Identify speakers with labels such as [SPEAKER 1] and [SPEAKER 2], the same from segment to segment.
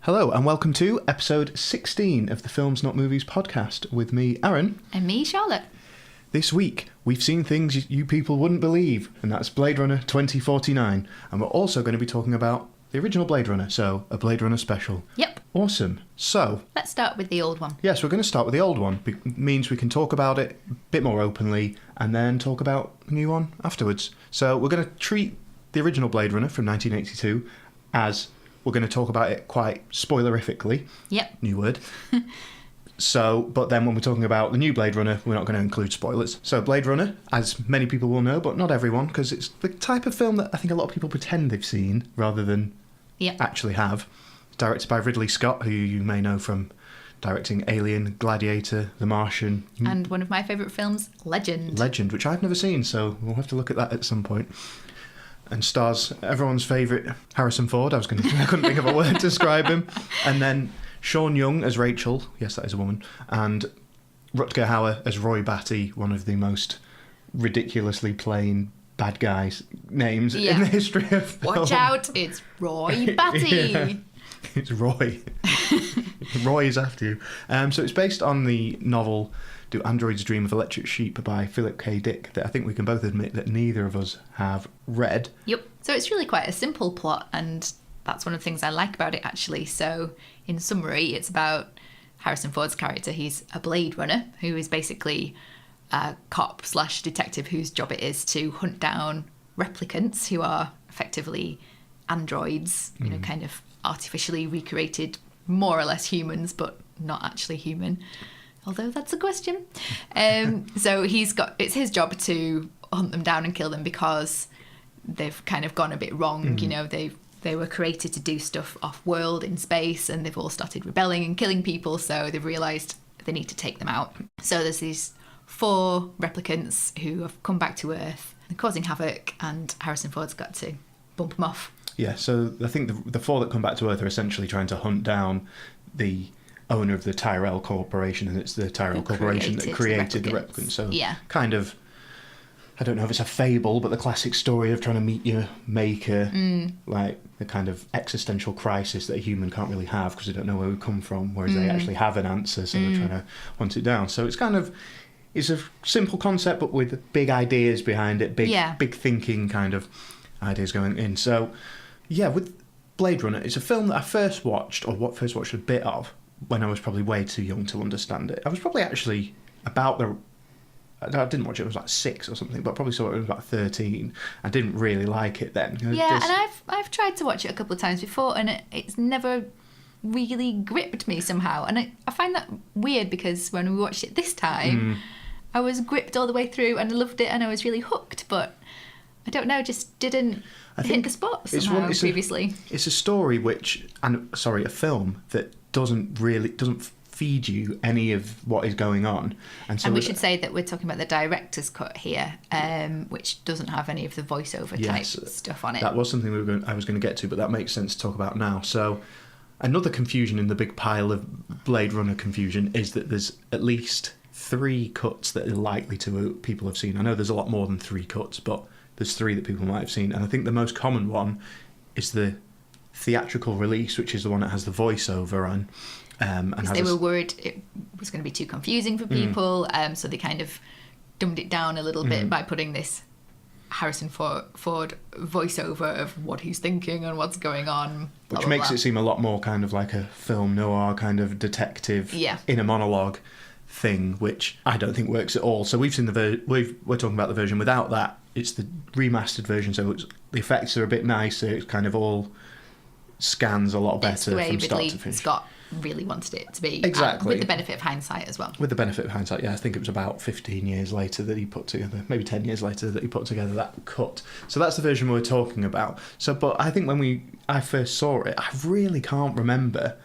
[SPEAKER 1] Hello and welcome to episode 16 of the Films Not Movies podcast with me, Aaron.
[SPEAKER 2] And me, Charlotte.
[SPEAKER 1] This week, we've seen things you people wouldn't believe, and that's Blade Runner 2049. And we're also going to be talking about the original Blade Runner, so a Blade Runner special.
[SPEAKER 2] Yep.
[SPEAKER 1] Awesome. So,
[SPEAKER 2] let's start with the old one.
[SPEAKER 1] Yes, we're going to start with the old one. It means we can talk about it a bit more openly and then talk about the new one afterwards. So we're going to treat the original Blade Runner from 1982 as... we're going to talk about it quite spoilerifically.
[SPEAKER 2] Yep.
[SPEAKER 1] New word. But then when we're talking about the new Blade Runner, we're not going to include spoilers. So Blade Runner, as many people will know, but not everyone, because it's the type of film that I think a lot of people pretend they've seen rather than actually have. It's directed by Ridley Scott, who you may know from directing Alien, Gladiator, The Martian.
[SPEAKER 2] And one of my favourite films, Legend.
[SPEAKER 1] Legend, which I've never seen, so we'll have to look at that at some point. And stars everyone's favourite Harrison Ford. I couldn't think of a word to describe him. And then Sean Young as Rachel. Yes, that is a woman. And Rutger Hauer as Roy Batty, one of the most ridiculously plain bad guys' names in the history of film.
[SPEAKER 2] Watch out, it's Roy Batty.
[SPEAKER 1] Yeah, it's Roy. Roy is after you. So it's based on the novel Do Androids Dream of Electric Sheep by Philip K. Dick, that I think we can both admit that neither of us have read.
[SPEAKER 2] Yep. So it's really quite a simple plot, and that's one of the things I like about it, actually. So in summary, it's about Harrison Ford's character. He's a Blade Runner who is basically a cop/detective whose job it is to hunt down replicants who are effectively androids, you know, kind of artificially recreated, more or less humans, but not actually human. Although that's a question. So it's his job to hunt them down and kill them because they've kind of gone a bit wrong. You know, they were created to do stuff off-world in space, and they've all started rebelling and killing people, so they've realised they need to take them out. So there's these 4 replicants who have come back to Earth and causing havoc, and Harrison Ford's got to bump them off.
[SPEAKER 1] Yeah, so I think the 4 that come back to Earth are essentially trying to hunt down the owner of the Tyrell Corporation, and it's the Tyrell Corporation that created the replicants. So kind of, I don't know if it's a fable, but the classic story of trying to meet your maker, like the kind of existential crisis that a human can't really have because they don't know where we come from, whereas they actually have an answer, so they're trying to hunt it down. So it's a simple concept, but with big ideas behind it, big thinking kind of ideas going in. So, yeah, with Blade Runner, it's a film that I first watched a bit of, when I was probably way too young to understand it. I was probably actually I didn't watch it, I was like 6 or something, but I probably saw it when I was about 13. I didn't really like it then.
[SPEAKER 2] And I've tried to watch it a couple of times before, and it's never really gripped me somehow. And I find that weird because when we watched it this time, I was gripped all the way through and I loved it and I was really hooked, but I don't know, just didn't hit the spot somehow previously.
[SPEAKER 1] It's a story a film that doesn't feed you any of what is going on. And we should say that we're talking about the director's cut here, which doesn't have any of the voiceover type stuff on it. That was something I was going to get to, but that makes sense to talk about now. So another confusion in the big pile of Blade Runner confusion is that there's at least 3 cuts that are likely to people have seen. I know there's a lot more than 3 cuts, but there's 3 that people might have seen. And I think the most common one is the theatrical release, which is the one that has the voiceover on. And
[SPEAKER 2] they were worried it was going to be too confusing for people, so they kind of dumbed it down a little bit by putting this Harrison Ford voiceover of what he's thinking and what's going on.
[SPEAKER 1] Which makes it seem a lot more kind of like a film noir kind of detective in a monologue thing, which I don't think works at all. So we've seen we're talking about the version without that. It's the remastered version, so the effects are a bit nicer. It kind of all scans a lot better from start to finish.
[SPEAKER 2] Scott really wanted it to be.
[SPEAKER 1] Exactly.
[SPEAKER 2] With the benefit of hindsight as well.
[SPEAKER 1] With the benefit of hindsight, yeah. I think it was about 15 years later that he put together, maybe 10 years later that he put together that cut. So that's the version we're talking about. So, but I think when I first saw it, I really can't remember,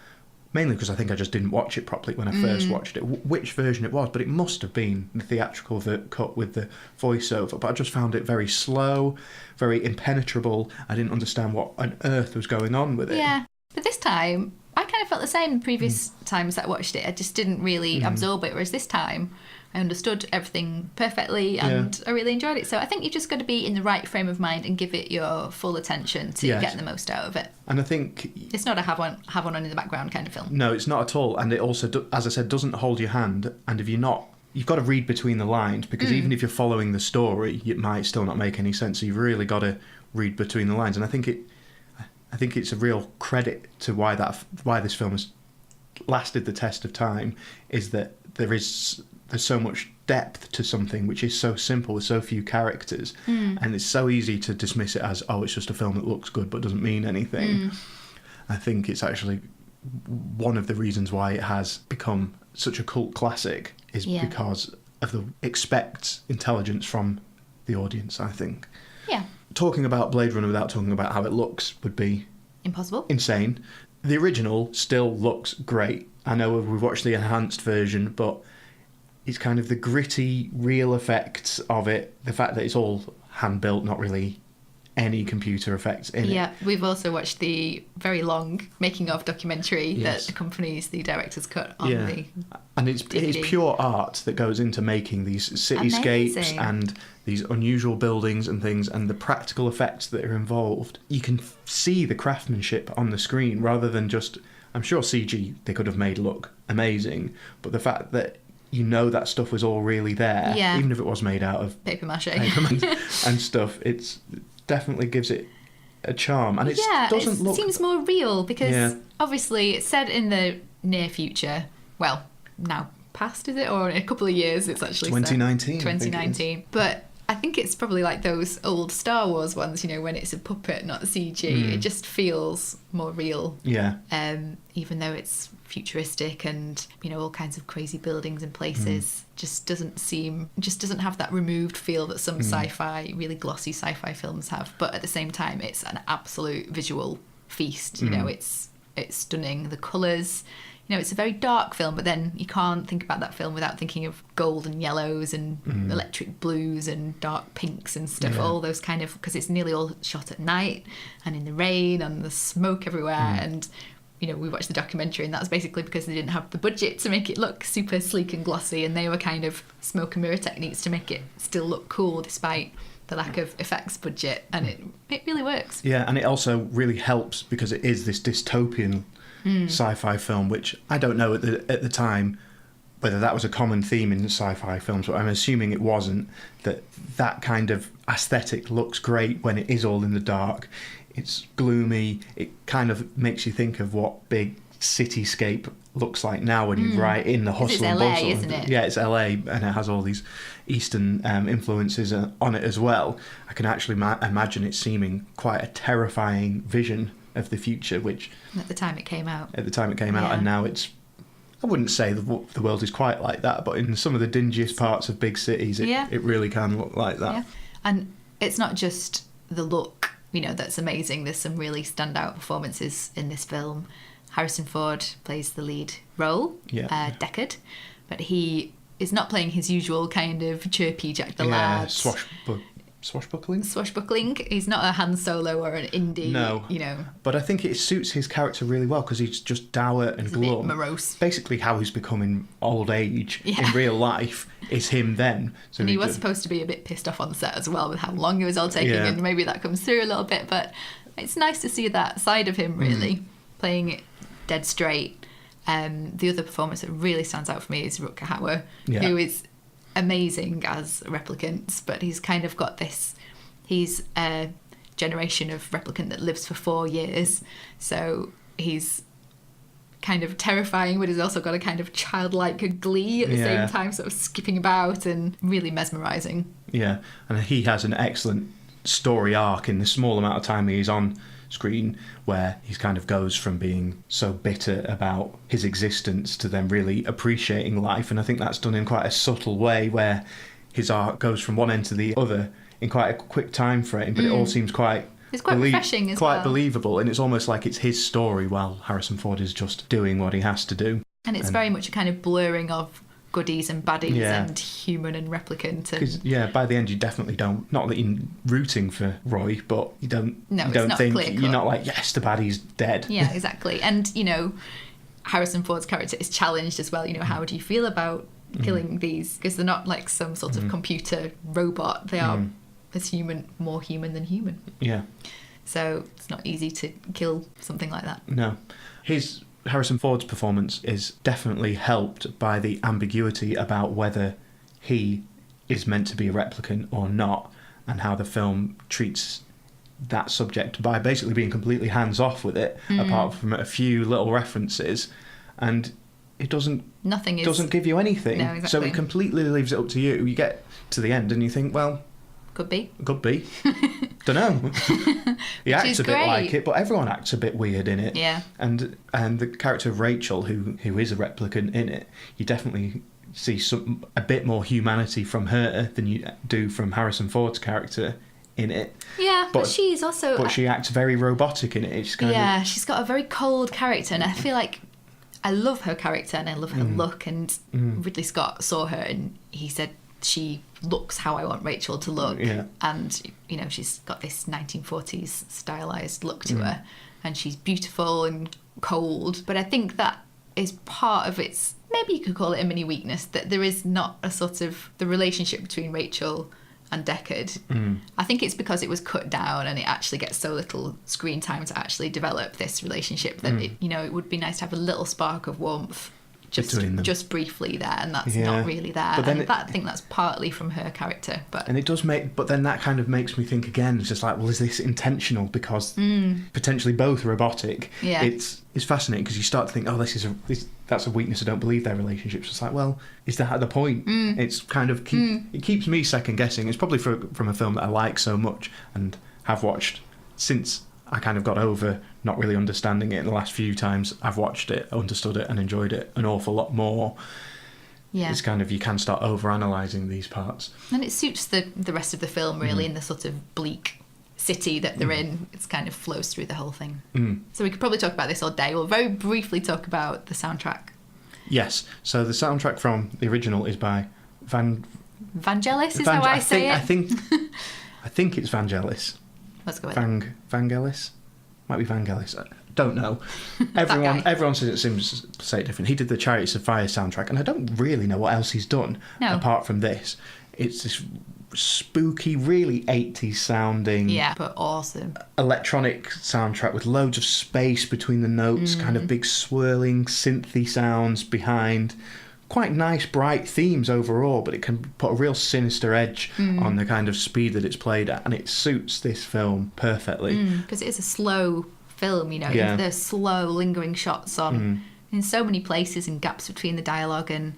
[SPEAKER 1] mainly because I think I just didn't watch it properly when I first watched it, which version it was, but it must have been the theatrical cut with the voiceover. But I just found it very slow, very impenetrable. I didn't understand what on earth was going on with it.
[SPEAKER 2] Yeah, but this time, I kind of felt the same the previous times that I watched it. I just didn't really absorb it, whereas this time, I understood everything perfectly, and I really enjoyed it. So I think you've just got to be in the right frame of mind and give it your full attention to get the most out of it.
[SPEAKER 1] And I think
[SPEAKER 2] it's not a have one on in the background kind of film.
[SPEAKER 1] No, it's not at all. And it also, as I said, doesn't hold your hand. And if you're not, you've got to read between the lines, because even if you're following the story, it might still not make any sense. So you've really got to read between the lines. And I think it's a real credit to why this film has lasted the test of time, is that there's so much depth to something which is so simple with so few characters, and it's so easy to dismiss it as, oh, it's just a film that looks good but doesn't mean anything. I think it's actually one of the reasons why it has become such a cult classic is because of the expects intelligence from the audience, I think.
[SPEAKER 2] Yeah.
[SPEAKER 1] Talking about Blade Runner without talking about how it looks would be
[SPEAKER 2] impossible.
[SPEAKER 1] Insane. The original still looks great. I know we've watched the enhanced version, but it's kind of the gritty, real effects of it. The fact that it's all hand-built, not really any computer effects in it.
[SPEAKER 2] Yeah, we've also watched the very long making-of documentary that accompanies the director's cut on the
[SPEAKER 1] and it is pure art that goes into making these cityscapes and these unusual buildings and things, and the practical effects that are involved. You can see the craftsmanship on the screen rather than just... I'm sure CG they could have made look amazing, but the fact that you know that stuff was all really there, even if it was made out of
[SPEAKER 2] paper mache
[SPEAKER 1] and stuff, it definitely gives it a charm. And it doesn't look...
[SPEAKER 2] seems more real, because obviously it's said in the near future, well, now past, is it? Or in a couple of years it's actually
[SPEAKER 1] 2019.
[SPEAKER 2] 2019. But I think it's probably like those old Star Wars ones, when it's a puppet, not CG. It just feels more real.
[SPEAKER 1] Yeah.
[SPEAKER 2] Even though it's futuristic and, all kinds of crazy buildings and places, just doesn't have that removed feel that some sci-fi, really glossy sci-fi films have. But at the same time, it's an absolute visual feast. It's stunning. The colours... it's a very dark film, but then you can't think about that film without thinking of gold and yellows and electric blues and dark pinks and stuff, all those kind of... because it's nearly all shot at night and in the rain and the smoke everywhere. And, we watched the documentary, and that's basically because they didn't have the budget to make it look super sleek and glossy, and they were kind of smoke and mirror techniques to make it still look cool despite the lack of effects budget, and it really works.
[SPEAKER 1] Yeah, and it also really helps because it is this dystopian sci-fi film, which I don't know at the time whether that was a common theme in sci-fi films, but I'm assuming it wasn't. That kind of aesthetic looks great when it is all in the dark. It's gloomy. It kind of makes you think of what big cityscape looks like now when you're right in the hustle and bustle.
[SPEAKER 2] It's LA, isn't it?
[SPEAKER 1] Yeah, it's LA, and it has all these Eastern influences on it as well. I can actually imagine it seeming quite a terrifying vision of the future, which...
[SPEAKER 2] At the time it came out,
[SPEAKER 1] and now it's... I wouldn't say the world is quite like that, but in some of the dingiest parts of big cities, it really can look like that.
[SPEAKER 2] Yeah. And it's not just the look, that's amazing. There's some really standout performances in this film. Harrison Ford plays the lead role, Deckard, but he is not playing his usual kind of chirpy Jack the Lad. Swashbuckling. He's not a Han Solo or an Indy.
[SPEAKER 1] No. But I think it suits his character really well because he's just dour and glum.
[SPEAKER 2] A bit morose.
[SPEAKER 1] Basically, how he's become in old age in real life is him then. So
[SPEAKER 2] and he was supposed to be a bit pissed off on set as well with how long it was all taking, and maybe that comes through a little bit. But it's nice to see that side of him, really, playing it dead straight. The other performance that really stands out for me is Rutger Hauer, who is amazing as replicants, but he's kind of got this... He's a generation of replicant that lives for 4 years, so he's kind of terrifying, but he's also got a kind of childlike glee at the same time, sort of skipping about, and really mesmerising. Yeah,
[SPEAKER 1] and he has an excellent story arc in the small amount of time he's on screen, where he kind of goes from being so bitter about his existence to then really appreciating life, and I think that's done in quite a subtle way, where his arc goes from one end to the other in quite a quick time frame, but it all seems quite...
[SPEAKER 2] It's quite refreshing as
[SPEAKER 1] well.
[SPEAKER 2] Quite
[SPEAKER 1] believable, and it's almost like it's his story while Harrison Ford is just doing what he has to do.
[SPEAKER 2] And it's very much a kind of blurring of goodies and baddies and human and replicant.
[SPEAKER 1] Because by the end you definitely don't... Not that you're rooting for Roy, but you don't think... You're not like, yes, the baddie's dead.
[SPEAKER 2] Yeah, exactly. And, Harrison Ford's character is challenged as well. How do you feel about killing these, because they're not like some sort of computer robot. They are as human, more human than human.
[SPEAKER 1] Yeah.
[SPEAKER 2] So it's not easy to kill something like that.
[SPEAKER 1] No. Harrison Ford's performance is definitely helped by the ambiguity about whether he is meant to be a replicant or not, and how the film treats that subject by basically being completely hands-off with it, apart from a few little references, and it doesn't give you anything.
[SPEAKER 2] No, exactly.
[SPEAKER 1] So it completely leaves it up to you. You get to the end and you think, well,
[SPEAKER 2] could be.
[SPEAKER 1] Don't know. He acts a bit like it, but everyone acts a bit weird in it.
[SPEAKER 2] Yeah.
[SPEAKER 1] And the character of Rachel, who is a replicant in it, you definitely see a bit more humanity from her than you do from Harrison Ford's character in it.
[SPEAKER 2] Yeah, but she's also...
[SPEAKER 1] But she acts very robotic in it. It's
[SPEAKER 2] she's got a very cold character, and I feel like I love her character and I love her look, and Ridley Scott saw her and he said, she looks how I want Rachel to look.
[SPEAKER 1] Yeah.
[SPEAKER 2] And, you know, she's got this 1940s stylized look to her, and she's beautiful and cold. But I think that is part of its, maybe you could call it a mini weakness, that there is not a sort of the relationship between Rachel and Deckard. I think it's because it was cut down and it actually gets so little screen time to actually develop this relationship that it would be nice to have a little spark of warmth just briefly there, and that's not really there. But then I think that's partly from her character. But
[SPEAKER 1] then that kind of makes me think again. It's just like, well, is this intentional? Because potentially both robotic.
[SPEAKER 2] Yeah.
[SPEAKER 1] It's fascinating because you start to think, oh, that's a weakness. I don't believe their relationships. It's like, well, is that the point? It's kind of it keeps me second guessing. It's probably from a film that I like so much and have watched since I kind of got over not really understanding it. In the last few times I've watched it, understood it and enjoyed it an awful lot more. Yeah. It's kind of, you can start over-analysing these parts.
[SPEAKER 2] And it suits the rest of the film really, in the sort of bleak city that they're in. It's kind of flows through the whole thing. So we could probably talk about this all day. We'll very briefly talk about the soundtrack.
[SPEAKER 1] Yes. So the soundtrack from the original is by
[SPEAKER 2] Vangelis is how I say it?
[SPEAKER 1] I think it's Vangelis.
[SPEAKER 2] Let's go with
[SPEAKER 1] Vangelis? Might be Vangelis. I don't know. Everyone says it seems to say it different. He did the Chariots of Fire soundtrack, and I don't really know what else he's done apart from this. It's this spooky, really 80s sounding...
[SPEAKER 2] Yeah, but awesome.
[SPEAKER 1] ...electronic soundtrack with loads of space between the notes, kind of big swirling synthy sounds behind... Quite nice, bright themes overall, but it can put a real sinister edge on the kind of speed that it's played at, and it suits this film perfectly.
[SPEAKER 2] Because it is a slow film, you know. Yeah. There's slow, lingering shots on in so many places and gaps between the dialogue, and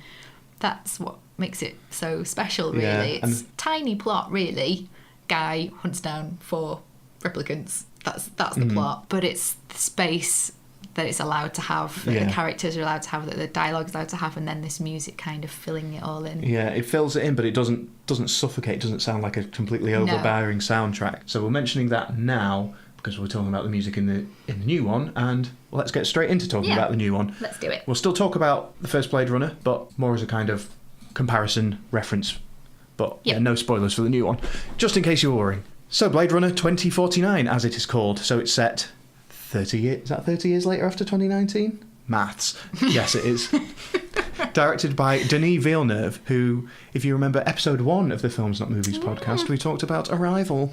[SPEAKER 2] that's what makes it so special, really. Yeah, it's tiny plot, really. Guy hunts down 4 replicants. That's the plot, but it's the space that it's allowed to have, that the characters are allowed to have, that the dialogue's allowed to have, and then this music kind of filling it all in. Yeah, it fills it in, but it doesn't suffocate, it doesn't sound like a completely overbearing soundtrack. So we're mentioning that now because we're talking about the music in the new one, and let's get straight into talking about the new one. Let's do it.
[SPEAKER 1] We'll still talk about the first Blade Runner, but more as a kind of comparison reference. But no spoilers for the new one, just in case you were worrying. So Blade Runner 2049, as it is called. So it's set 30 years, is that 30 years later after 2019? Maths. Yes, it is. Directed by Denis Villeneuve, who, if you remember episode 1 of the Films Not Movies podcast, we talked about Arrival,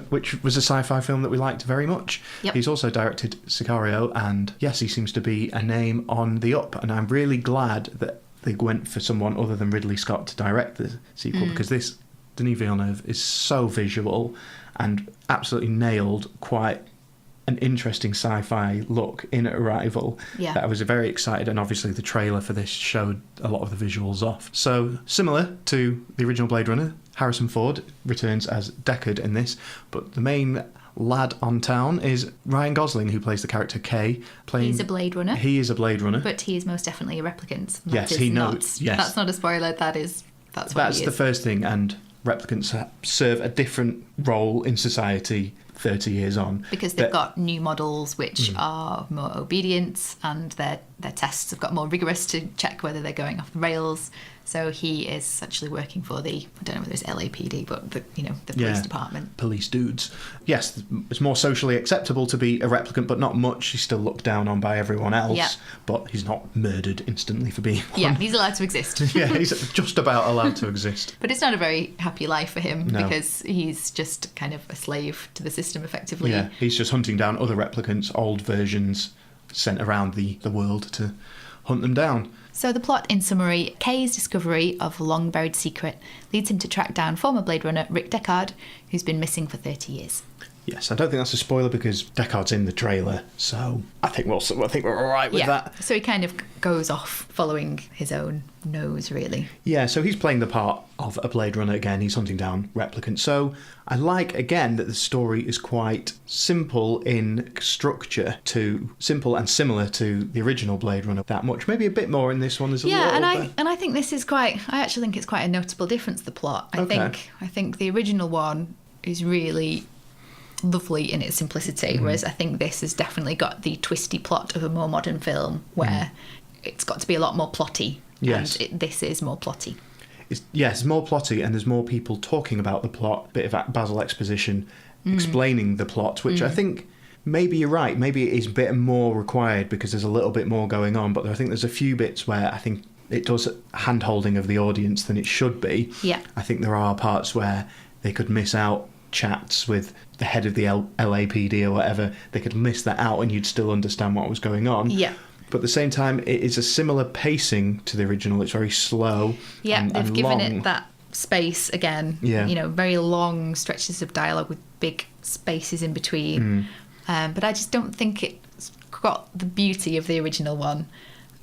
[SPEAKER 1] which was a sci-fi film that we liked very much. Yep. He's also directed Sicario, and yes, he seems to be a name on the up, and I'm really glad that they went for someone other than Ridley Scott to direct the sequel, because this Denis Villeneuve is so visual and absolutely nailed quite an interesting sci-fi look in Arrival that I was very excited, and obviously the trailer for this showed a lot of the visuals off. So similar to the original Blade Runner, Harrison Ford returns as Deckard in this, but the main lad on town is Ryan Gosling, who plays the character K.
[SPEAKER 2] He's a Blade Runner.
[SPEAKER 1] He is a Blade Runner.
[SPEAKER 2] But he is most definitely a replicant.
[SPEAKER 1] Yes, he knows. Yes.
[SPEAKER 2] That's not a spoiler, that's what he is.
[SPEAKER 1] The first thing, and replicants serve a different role in society 30 years on.
[SPEAKER 2] Because they've got new models which are more obedient, and their tests have got more rigorous to check whether they're going off the rails. So he is actually working for I don't know whether it's LAPD, but the police department.
[SPEAKER 1] Police dudes. Yes, it's more socially acceptable to be a replicant, but not much. He's still looked down on by everyone else, but he's not murdered instantly for being one.
[SPEAKER 2] Yeah, he's allowed to exist.
[SPEAKER 1] Yeah, he's just about allowed to exist.
[SPEAKER 2] But it's not a very happy life for him, because he's just kind of a slave to the system, effectively.
[SPEAKER 1] Yeah, he's just hunting down other replicants, old versions, sent around the world to hunt them down.
[SPEAKER 2] So the plot, in summary: Kay's discovery of a long-buried secret leads him to track down former Blade Runner Rick Deckard, who's been missing for 30 years.
[SPEAKER 1] Yes, I don't think that's a spoiler because Deckard's in the trailer, so I think we're all right with that.
[SPEAKER 2] So he kind of goes off following his own nose, really.
[SPEAKER 1] Yeah, so he's playing the part of a Blade Runner again. He's hunting down replicants. So I like, again, that the story is quite simple in structure, simple and similar to the original Blade Runner that much. Maybe a bit more in this one.
[SPEAKER 2] I think this is I actually think it's quite a notable difference, the plot. I think the original one is really lovely in its simplicity, whereas I think this has definitely got the twisty plot of a more modern film where it's got to be a lot more plotty.
[SPEAKER 1] Yes.
[SPEAKER 2] And this is more plotty.
[SPEAKER 1] It's more plotty, and there's more people talking about the plot, a bit of that Basil exposition explaining the plot, which I think maybe you're right, maybe it is a bit more required because there's a little bit more going on, but I think there's a few bits where I think it does hand-holding of the audience than it should be.
[SPEAKER 2] Yeah.
[SPEAKER 1] I think there are parts where they could miss out chats with the head of the LAPD or whatever. They could miss that out and you'd still understand what was going on.
[SPEAKER 2] Yeah.
[SPEAKER 1] But at the same time, it is a similar pacing to the original. It's very slow.
[SPEAKER 2] Yeah,
[SPEAKER 1] and
[SPEAKER 2] they've given
[SPEAKER 1] long.
[SPEAKER 2] it that space again.
[SPEAKER 1] Yeah.
[SPEAKER 2] Very long stretches of dialogue with big spaces in between. But I just don't think it's got the beauty of the original one.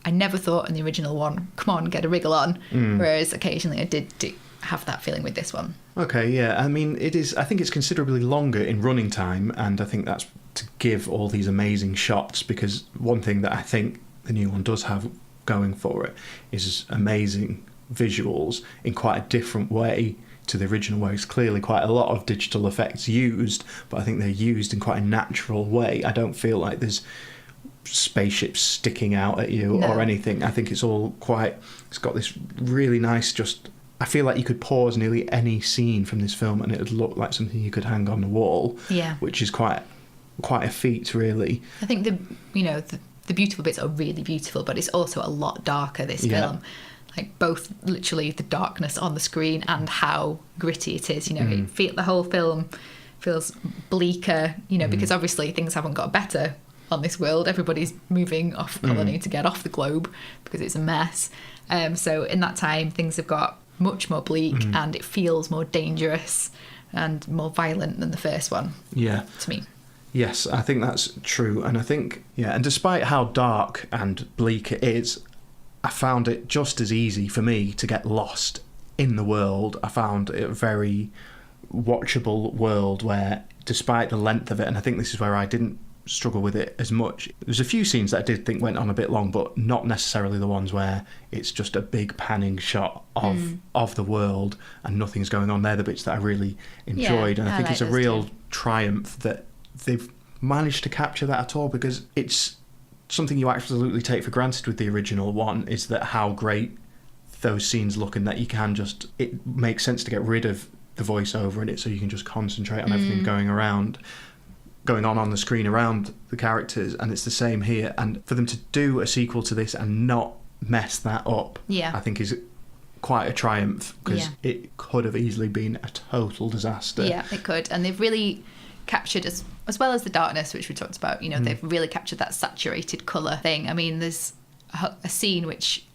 [SPEAKER 2] I never thought in the original one, come on, get a wriggle on. Whereas occasionally I did have that feeling with this one.
[SPEAKER 1] Okay, yeah. I mean, I think it's considerably longer in running time, and I think that's to give all these amazing shots, because one thing that I think the new one does have going for it is amazing visuals in quite a different way to the original, where it's clearly quite a lot of digital effects used, but I think they're used in quite a natural way. I don't feel like there's spaceships sticking out at you or anything. I think it's got this really nice I feel like you could pause nearly any scene from this film and it would look like something you could hang on the wall. Yeah. Which is quite a feat, really.
[SPEAKER 2] I think the beautiful bits are really beautiful, but it's also a lot darker, this film. Like both literally the darkness on the screen and how gritty it is. The whole film feels bleaker, because obviously things haven't got better on this world. Everybody's moving off colony to get off the globe because it's a mess. So in that time, things have got much more bleak and it feels more dangerous and more violent than the first one.
[SPEAKER 1] Yeah.
[SPEAKER 2] To me.
[SPEAKER 1] Yes, I think that's true. And I think, and despite how dark and bleak it is, I found it just as easy for me to get lost in the world. I found it a very watchable world where, despite the length of it, and I think this is where I didn't struggle with it as much. There's a few scenes that I did think went on a bit long, but not necessarily the ones where it's just a big panning shot of the world and nothing's going on. They're the bits that I really enjoyed, and I think it's a real triumph that they've managed to capture that at all, because it's something you absolutely take for granted with the original one, is that how great those scenes look, and that you can it makes sense to get rid of the voiceover in it so you can just concentrate on everything going on the screen around the characters. And it's the same here, and for them to do a sequel to this and not mess that up, I think is quite a triumph, because it could have easily been a total disaster.
[SPEAKER 2] Yeah, it could. And they've really captured, as well as the darkness, which we talked about, they've really captured that saturated colour thing. I mean, there's a scene which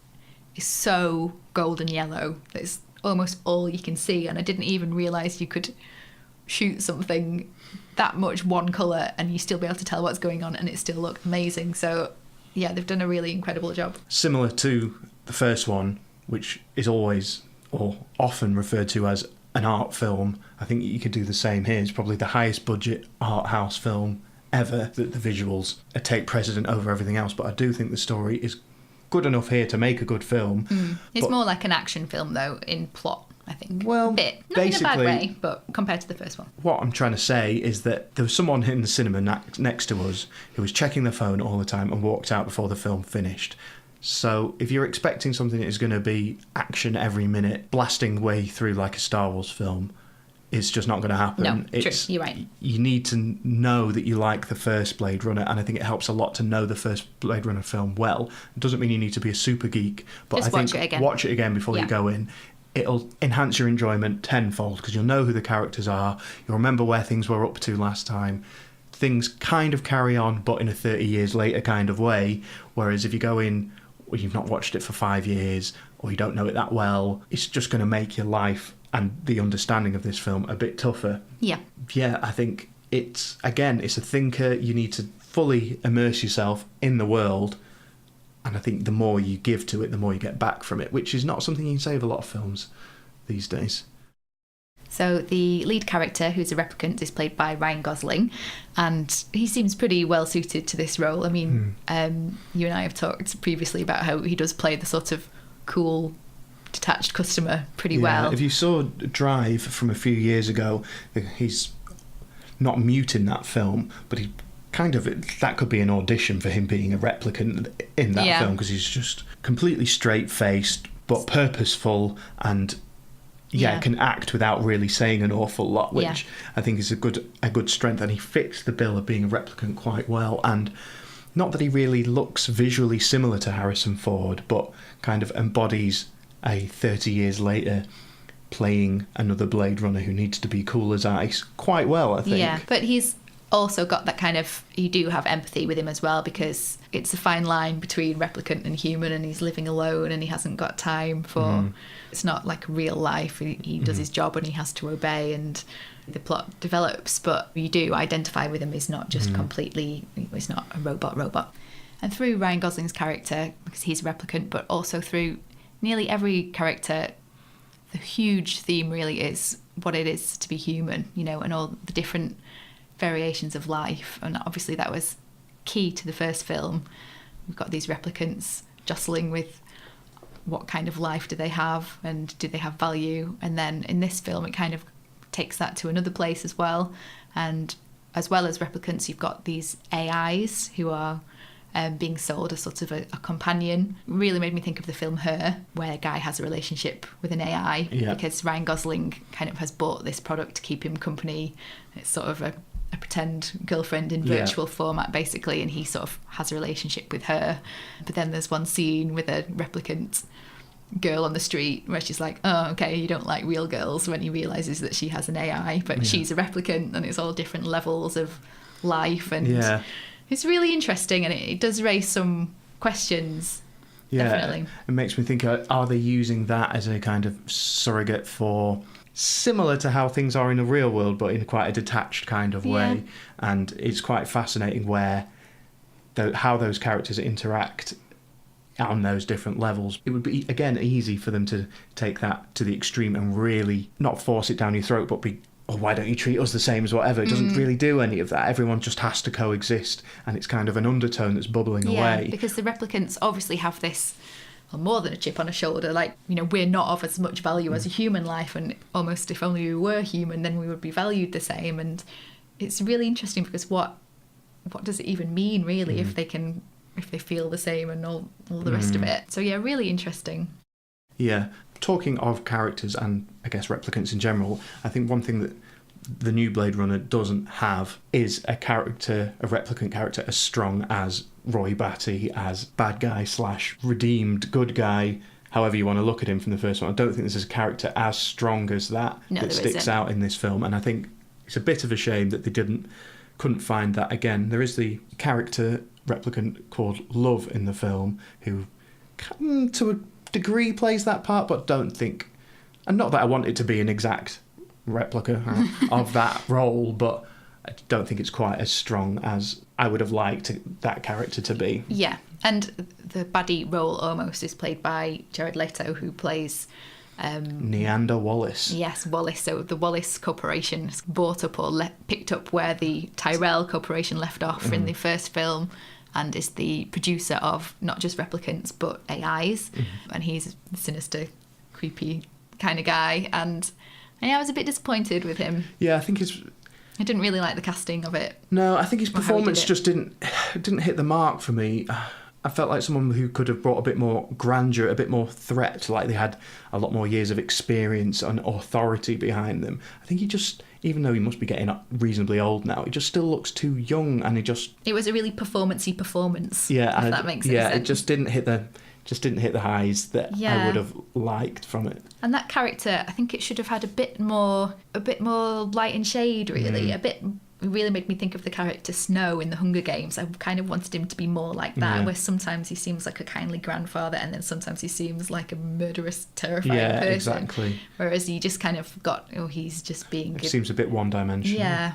[SPEAKER 2] is so golden yellow that it's almost all you can see, and I didn't even realise you could shoot something that much one colour and you still be able to tell what's going on and it still looked amazing. So yeah, they've done a really incredible job.
[SPEAKER 1] Similar to the first one, which is always or often referred to as an art film, I think you could do the same here. It's probably the highest budget art house film ever, that the visuals take precedent over everything else, but I do think the story is good enough here to make a good film.
[SPEAKER 2] It's more like an action film though in plot. I think.
[SPEAKER 1] Well,
[SPEAKER 2] a bit. Not
[SPEAKER 1] basically,
[SPEAKER 2] in a bad way, but compared to the first one.
[SPEAKER 1] What I'm trying to say is that there was someone in the cinema next to us who was checking their phone all the time and walked out before the film finished. So if you're expecting something that is going to be action every minute, blasting way through like a Star Wars film, it's just not going to happen.
[SPEAKER 2] No, true. You're right.
[SPEAKER 1] You need to know that you like the first Blade Runner, and I think it helps a lot to know the first Blade Runner film well. It doesn't mean you need to be a super geek, but
[SPEAKER 2] just
[SPEAKER 1] I think watch it again before you go in. It'll enhance your enjoyment tenfold because you'll know who the characters are. You'll remember where things were up to last time. Things kind of carry on, but in a 30 years later kind of way. Whereas if you go in, or you've not watched it for 5 years, or you don't know it that well, it's just going to make your life and the understanding of this film a bit tougher.
[SPEAKER 2] Yeah.
[SPEAKER 1] Yeah, I think it's a thinker. You need to fully immerse yourself in the world. And I think the more you give to it, the more you get back from it, which is not something you can say of a lot of films these days.
[SPEAKER 2] So the lead character, who's a replicant, is played by Ryan Gosling, and he seems pretty well suited to this role. I mean, you and I have talked previously about how he does play the sort of cool, detached customer pretty well.
[SPEAKER 1] If you saw Drive from a few years ago, he's not mute in that film, but he that could be an audition for him being a replicant in that film, because he's just completely straight-faced but purposeful and can act without really saying an awful lot, which I think is a good strength, and he fits the bill of being a replicant quite well. And not that he really looks visually similar to Harrison Ford, but kind of embodies a 30 years later playing another Blade Runner who needs to be cool as ice quite well, I think.
[SPEAKER 2] Yeah, but he's also got that kind of, you do have empathy with him as well, because it's a fine line between replicant and human, and he's living alone and he hasn't got time for it's not like real life. He does his job and he has to obey, and the plot develops, but you do identify with him. He's not just completely, he's not a robot. And through Ryan Gosling's character, because he's a replicant, but also through nearly every character, the huge theme really is what it is to be human, and all the different variations of life. And obviously that was key to the first film. We've got these replicants jostling with what kind of life do they have, and do they have value. And then in this film it kind of takes that to another place as well. And as well as replicants, you've got these AIs who are being sold as sort of a companion. Really made me think of the film Her, where a guy has a relationship with an AI, because Ryan Gosling kind of has bought this product to keep him company. It's sort of a pretend girlfriend in virtual format, basically, and he sort of has a relationship with her. But then there's one scene with a replicant girl on the street where she's like, oh, okay, you don't like real girls, when he realises that she has an AI, but she's a replicant, and it's all different levels of life. And it's really interesting, and it does raise some questions. Definitely.
[SPEAKER 1] It makes me think, are they using that as a kind of surrogate for similar to how things are in the real world, but in quite a detached kind of way? And it's quite fascinating how those characters interact on those different levels. It would be, again, easy for them to take that to the extreme and really not force it down your throat, but be, oh, why don't you treat us the same as whatever? It doesn't really do any of that. Everyone just has to coexist, and it's kind of an undertone that's bubbling away.
[SPEAKER 2] Because the replicants obviously have this, more than a chip on a shoulder, like, we're not of as much value as a human life, and almost if only we were human, then we would be valued the same. And it's really interesting, because what does it even mean, really, if they feel the same and all the rest of it? So really interesting.
[SPEAKER 1] Talking of characters and I guess replicants in general, I think one thing that the new Blade Runner doesn't have is a replicant character as strong as Roy Batty, as bad guy / redeemed good guy, however you want to look at him from the first one. I don't think there's a character as strong as that sticks out in this film, and I think it's a bit of a shame that they couldn't find that again. There is the character replicant called Love in the film, who to a degree plays that part, but don't think, and not that I want it to be an exact replica of that role, but I don't think it's quite as strong as I would have liked that character to be. Yeah,
[SPEAKER 2] and the baddie role almost is played by Jared Leto, who plays
[SPEAKER 1] Neander Wallace.
[SPEAKER 2] Yes, Wallace. So the Wallace Corporation bought up or picked up where the Tyrell Corporation left off in the first film, and is the producer of not just replicants but AIs. And he's a sinister, creepy kind of guy, and I was a bit disappointed with him.
[SPEAKER 1] Yeah, I think
[SPEAKER 2] I didn't really like the casting of it.
[SPEAKER 1] No, I think his performance just didn't hit the mark for me. I felt like someone who could have brought a bit more grandeur, a bit more threat, like they had a lot more years of experience and authority behind them. I think he just, even though he must be getting reasonably old now, he just still looks too young, and it was
[SPEAKER 2] a really performance-y performance.
[SPEAKER 1] Yeah,
[SPEAKER 2] if that makes sense.
[SPEAKER 1] Yeah, it just didn't hit the highs that I would have liked from it.
[SPEAKER 2] And that character, I think it should have had a bit more light and shade, really. It really made me think of the character Snow in the Hunger Games. I kind of wanted him to be more like that, where sometimes he seems like a kindly grandfather, and then sometimes he seems like a murderous, terrifying person.
[SPEAKER 1] Yeah, exactly.
[SPEAKER 2] Whereas you just kind of he's just being...
[SPEAKER 1] It seems a bit one-dimensional.
[SPEAKER 2] Yeah.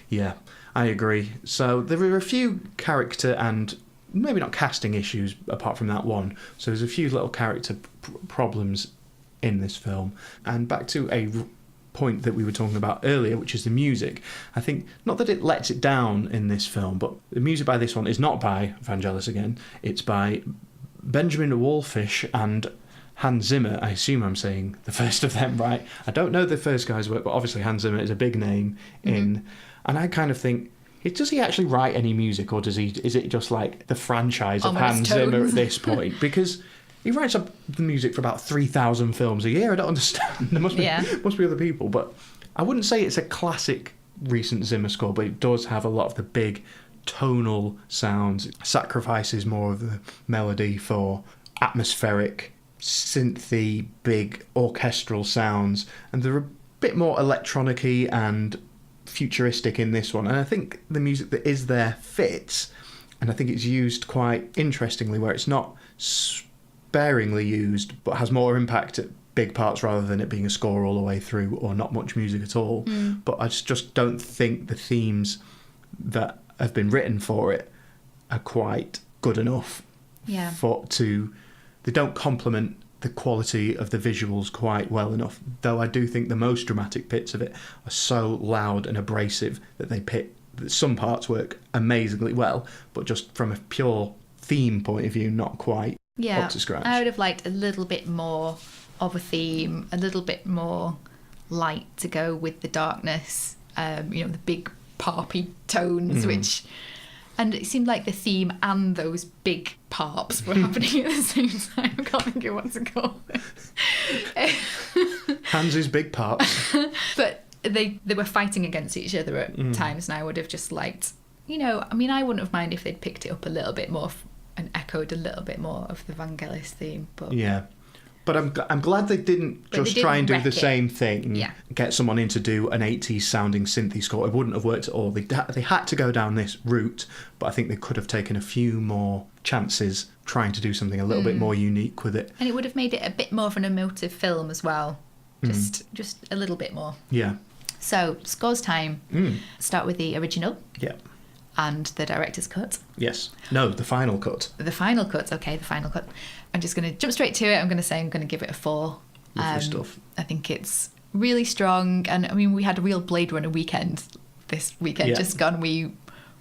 [SPEAKER 1] Yeah, I agree. So there were a few character and maybe not casting issues apart from that one. So there's a few little character problems in this film. And back to a point that we were talking about earlier, which is the music. I think, not that it lets it down in this film, but the music by this one is not by Vangelis again. It's by Benjamin Wallfisch and Hans Zimmer. I assume I'm saying the first of them right. I don't know the first guy's work, but obviously Hans Zimmer is a big name in... And I kind of think, does he actually write any music, or is it just like the franchise of Hans Zimmer at this point? Because he writes up the music for about 3,000 films a year. I don't understand. There must be other people, but I wouldn't say it's a classic recent Zimmer score, but it does have a lot of the big tonal sounds. It sacrifices more of the melody for atmospheric, synthy, big orchestral sounds, and they're a bit more electronic-y and futuristic in this one. And I think the music that is there fits, and I think it's used quite interestingly, where it's not sparingly used, but has more impact at big parts rather than it being a score all the way through or not much music at all. But I just don't think the themes that have been written for it are quite good enough they don't complement the quality of the visuals quite well enough, though I do think the most dramatic bits of it are so loud and abrasive that some parts work amazingly well, but just from a pure theme point of view, not quite up to scratch.
[SPEAKER 2] I would have liked a little bit more of a theme, a little bit more light to go with the darkness, the big poppy tones, and it seemed like the theme and those big parps were happening at the same time. I can't think of what to call it.
[SPEAKER 1] Hans's big parps.
[SPEAKER 2] But they were fighting against each other at times, and I would have just liked, I wouldn't have minded if they'd picked it up a little bit more and echoed a little bit more of the Vangelis theme. But
[SPEAKER 1] yeah. But I'm glad they didn't try and do the same thing.
[SPEAKER 2] Yeah.
[SPEAKER 1] Get someone in to do an 80s sounding synthy score. It wouldn't have worked at all. They had to go down this route, but I think they could have taken a few more chances trying to do something a little bit more unique with it.
[SPEAKER 2] And it would have made it a bit more of an emotive film as well. Just a little bit more.
[SPEAKER 1] Yeah.
[SPEAKER 2] So, scores time. Start with the original.
[SPEAKER 1] Yeah.
[SPEAKER 2] And the director's cut.
[SPEAKER 1] Yes. No, the final cut.
[SPEAKER 2] The final cut. Okay, the final cut. I'm just going to jump straight to it. I'm going to give it a 4.
[SPEAKER 1] Lovely stuff.
[SPEAKER 2] I think it's really strong. And we had a real Blade Runner weekend this weekend just gone. We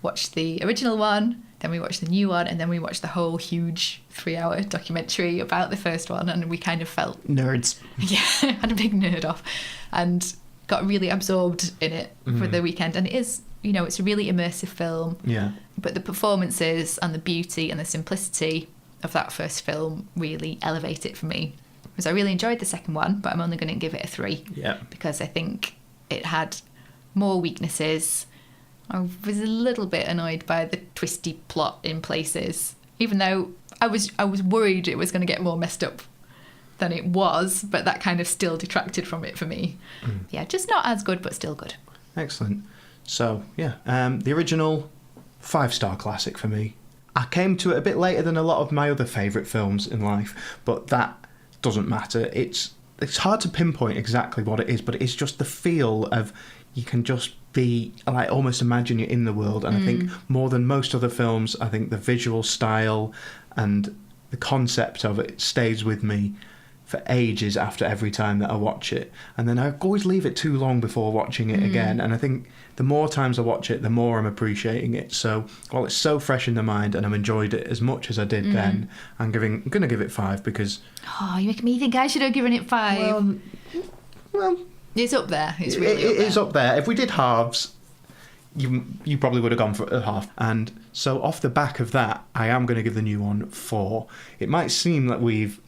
[SPEAKER 2] watched the original one, then we watched the new one, and then we watched the whole huge 3-hour documentary about the first one. And we kind of felt...
[SPEAKER 1] Nerds.
[SPEAKER 2] Yeah, had a big nerd off. And got really absorbed in it for the weekend. And it is... it's a really immersive film.
[SPEAKER 1] Yeah.
[SPEAKER 2] But the performances and the beauty and the simplicity of that first film really elevate it for me. Because I really enjoyed the second one, but I'm only going to give it a 3.
[SPEAKER 1] Yeah.
[SPEAKER 2] Because I think it had more weaknesses. I was a little bit annoyed by the twisty plot in places, even though I was worried it was going to get more messed up than it was, but that kind of still detracted from it for me. Yeah, just not as good, but still good.
[SPEAKER 1] Excellent. So, yeah, the original 5-star classic for me. I came to it a bit later than a lot of my other favourite films in life, but that doesn't matter. It's hard to pinpoint exactly what it is, but it's just the feel of you can just be, like, almost imagine you're in the world. And I think more than most other films, I think the visual style and the concept of it stays with me for ages after every time that I watch it, and then I always leave it too long before watching it again, and I think the more times I watch it, the more I'm appreciating it. So while it's so fresh in the mind and I've enjoyed it as much as I did then, I'm going to give it 5 because...
[SPEAKER 2] Oh, you make me think I should have given it 5.
[SPEAKER 1] Well,
[SPEAKER 2] it's up there. It's really
[SPEAKER 1] it is up there. If we did halves, you probably would have gone for a half. And so off the back of that, I am going to give the new one 4. It might seem that we've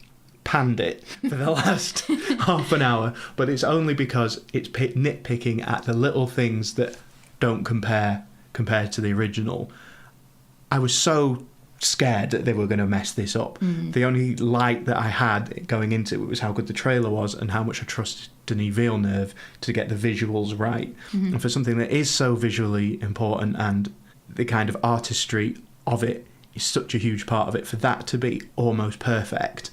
[SPEAKER 1] panned it for the last half an hour, but it's only because it's nitpicking at the little things that don't compare compared to the original. I was so scared that they were going to mess this up. The only light that I had going into it was how good the trailer was and how much I trusted Denis Villeneuve to get the visuals right. And for something that is so visually important and the kind of artistry of it is such a huge part of it, for that to be almost perfect,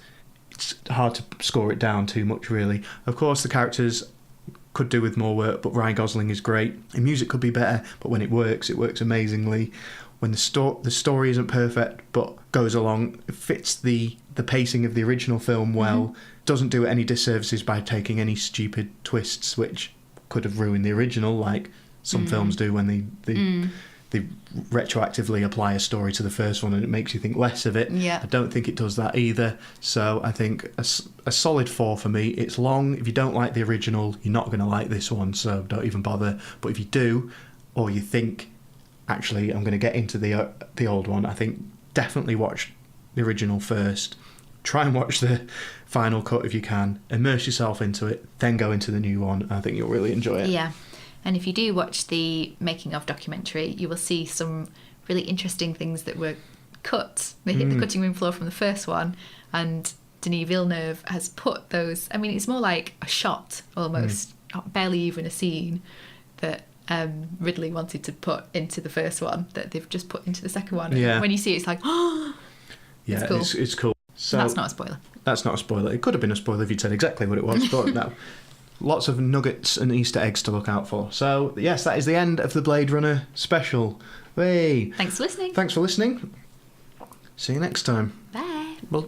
[SPEAKER 1] it's hard to score it down too much, really. Of course, the characters could do with more work, but Ryan Gosling is great. The music could be better, but when it works amazingly. When the story isn't perfect, but goes along, fits the pacing of the original film well, doesn't do it any disservices by taking any stupid twists which could have ruined the original, like some films do when they retroactively apply a story to the first one and it makes you think less of it. I don't think it does that either. So I think a solid 4 for me. It's long. If you don't like the original, you're not going to like this one, so don't even bother. But if you do, or you think, actually, I'm going to get into the old one, I think definitely watch the original first. Try and watch the final cut if you can. Immerse yourself into it, then go into the new one. I think you'll really enjoy it.
[SPEAKER 2] Yeah. And if you do watch the making of documentary, you will see some really interesting things that were cut. They hit the cutting room floor from the first one, and Denis Villeneuve has put those... I mean, it's more like a shot, almost, barely even a scene, that Ridley wanted to put into the first one, that they've just put into the second one.
[SPEAKER 1] Yeah.
[SPEAKER 2] And when you see it, it's like, oh,
[SPEAKER 1] yeah,
[SPEAKER 2] it's cool.
[SPEAKER 1] It's cool. So
[SPEAKER 2] that's not a spoiler.
[SPEAKER 1] That's not a spoiler. It could have been a spoiler if you'd said exactly what it was, but no. Lots of nuggets and Easter eggs to look out for. So, yes, that is the end of the Blade Runner special. Hey.
[SPEAKER 2] Thanks for listening.
[SPEAKER 1] Thanks for listening. See you next time.
[SPEAKER 2] Bye.
[SPEAKER 1] Well,